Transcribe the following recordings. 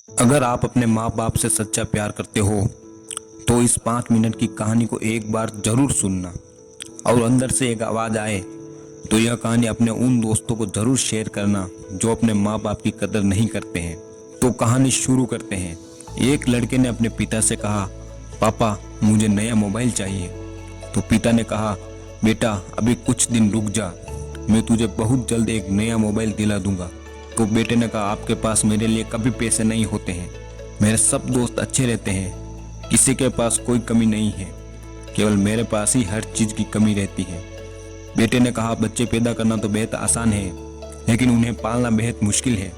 अगर आप अपने माँ बाप से सच्चा प्यार करते हो तो इस 5 मिनट की कहानी को एक बार जरूर सुनना। और अंदर से एक आवाज़ आए तो यह कहानी अपने उन दोस्तों को जरूर शेयर करना जो अपने माँ बाप की कदर नहीं करते हैं। तो कहानी शुरू करते हैं। एक लड़के ने अपने पिता से कहा, पापा मुझे नया मोबाइल चाहिए। तो पिता ने कहा, बेटा अभी कुछ दिन रुक जा, मैं तुझे बहुत जल्द एक नया मोबाइल दिला दूंगा। तो बेटे ने कहा, आपके पास मेरे लिए कभी पैसे नहीं होते हैं, मेरे सब दोस्त अच्छे रहते हैं, किसी के पास कोई कमी नहीं है, केवल मेरे पास ही हर चीज की कमी रहती है। बेटे ने कहा, बच्चे पैदा करना तो बेहद आसान है, लेकिन उन्हें पालना बेहद मुश्किल है।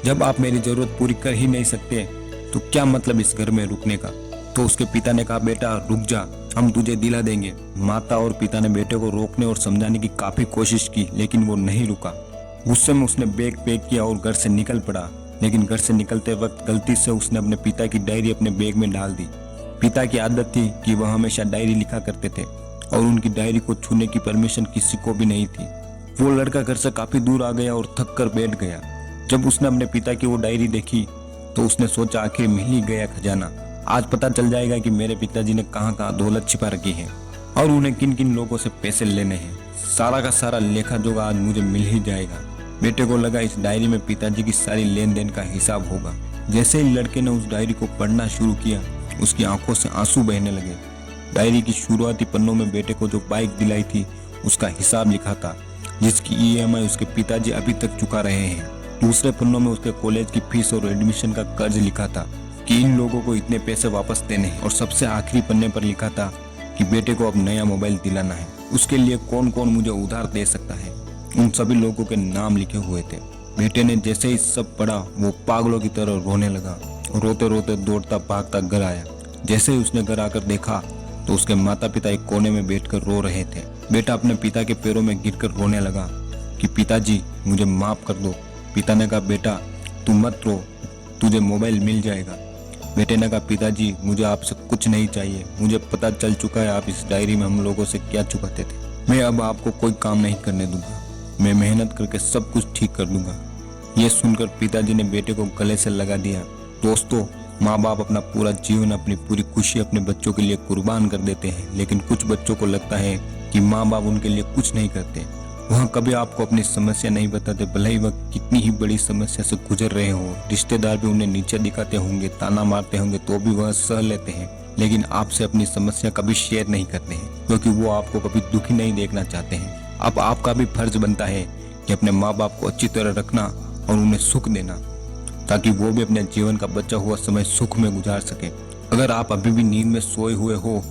जब आप मेरी जरूरत पूरी कर ही नहीं सकते तो क्या मतलब इस घर में रुकने का। तो उसके पिता ने कहा, बेटा रुक जा, हम तुझे दिला देंगे। माता और पिता ने बेटे को रोकने और समझाने की काफी कोशिश की, लेकिन वो नहीं रुका। गुस्से में उसने बैग पैक किया और घर से निकल पड़ा। लेकिन घर से निकलते वक्त गलती से उसने अपने पिता की डायरी अपने बैग में डाल दी। पिता की आदत थी कि वह हमेशा डायरी लिखा करते थे और उनकी डायरी को छूने की परमिशन किसी को भी नहीं थी। वो लड़का घर से काफी दूर आ गया और थक कर बैठ गया। जब उसने अपने पिता की वो डायरी देखी तो उसने सोचा, आखिर मिल ही गया खजाना। आज पता चल जाएगा कि मेरे पिताजी ने कहाँ कहाँ दौलत छिपा रखी है और उन्हें किन किन लोगों से पैसे लेने हैं। सारा का सारा लेखा जोखा आज मुझे मिल ही जाएगा। बेटे को लगा इस डायरी में पिताजी की सारी लेन देन का हिसाब होगा। जैसे ही लड़के ने उस डायरी को पढ़ना शुरू किया, उसकी आंखों से आंसू बहने लगे। डायरी की शुरुआती पन्नों में बेटे को जो बाइक दिलाई थी उसका हिसाब लिखा था, जिसकी ईएमआई उसके पिताजी अभी तक चुका रहे हैं। दूसरे पन्नों में उसके कॉलेज की फीस और एडमिशन का कर्ज लिखा था कि इन लोगों को इतने पैसे वापस देने हैं। और सबसे आखिरी पन्ने पर लिखा था कि बेटे को अब नया मोबाइल दिलाना है, उसके लिए कौन कौन मुझे उधार दे सकता है। उन सभी लोगों के नाम लिखे हुए थे। बेटे ने जैसे ही सब पढ़ा वो पागलों की तरह रोने लगा। रोते रोते दौड़ता भागता घर आया। जैसे ही उसने घर आकर देखा तो उसके माता पिता एक कोने में बैठकर रो रहे थे। बेटा अपने पिता के पैरों में गिरकर रोने लगा कि पिताजी मुझे माफ कर दो। पिता ने कहा, बेटा तू मत रो, तुझे मोबाइल मिल जाएगा। बेटे ने कहा, पिताजी मुझे आपसे कुछ नहीं चाहिए, मुझे पता चल चुका है आप इस डायरी में हम लोगों से क्या छुपाते थे। मैं अब आपको कोई काम नहीं करने दूंगा, मैं मेहनत करके सब कुछ ठीक कर दूंगा। ये सुनकर पिताजी ने बेटे को गले से लगा दिया। दोस्तों, माँ बाप अपना पूरा जीवन, अपनी पूरी खुशी अपने बच्चों के लिए कुर्बान कर देते हैं, लेकिन कुछ बच्चों को लगता है कि माँ बाप उनके लिए कुछ नहीं करते। वह कभी आपको अपनी समस्या नहीं बताते, भले ही वह कितनी ही बड़ी समस्या से गुजर रहे हो। रिश्तेदार भी उन्हें नीचे दिखाते होंगे, ताना मारते होंगे, तो भी वह सह लेते हैं, लेकिन आपसे अपनी समस्या कभी शेयर नहीं करते हैं, क्योंकि वो आपको कभी दुखी नहीं देखना चाहते हैं। अब आपका भी फर्ज बनता है कि अपने माँ बाप को अच्छी तरह रखना और उन्हें सुख देना, ताकि वो भी अपने जीवन का बचा हुआ समय सुख में गुजार सके। अगर आप अभी भी नींद में सोए हुए हो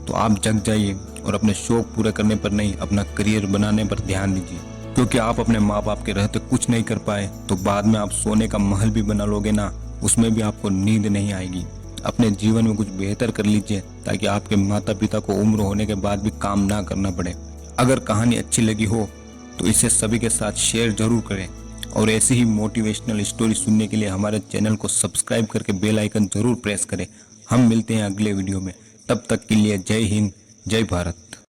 तो आप जग जाइए और अपने शौक पूरे करने पर नहीं, अपना करियर बनाने पर ध्यान दीजिए। क्योंकि आप अपने माँ बाप के रहते कुछ नहीं कर पाए तो बाद में आप सोने का महल भी बना लोगे ना, उसमें भी आपको नींद नहीं आएगी। अपने जीवन में कुछ बेहतर कर लीजिए ताकि आपके माता पिता को उम्र होने के बाद भी काम ना करना पड़े। अगर कहानी अच्छी लगी हो तो इसे सभी के साथ शेयर जरूर करें और ऐसी ही मोटिवेशनल स्टोरी सुनने के लिए हमारे चैनल को सब्सक्राइब करके बेल आइकन जरूर प्रेस करें। हम मिलते हैं अगले वीडियो में, तब तक के लिए जय हिंद, जय भारत।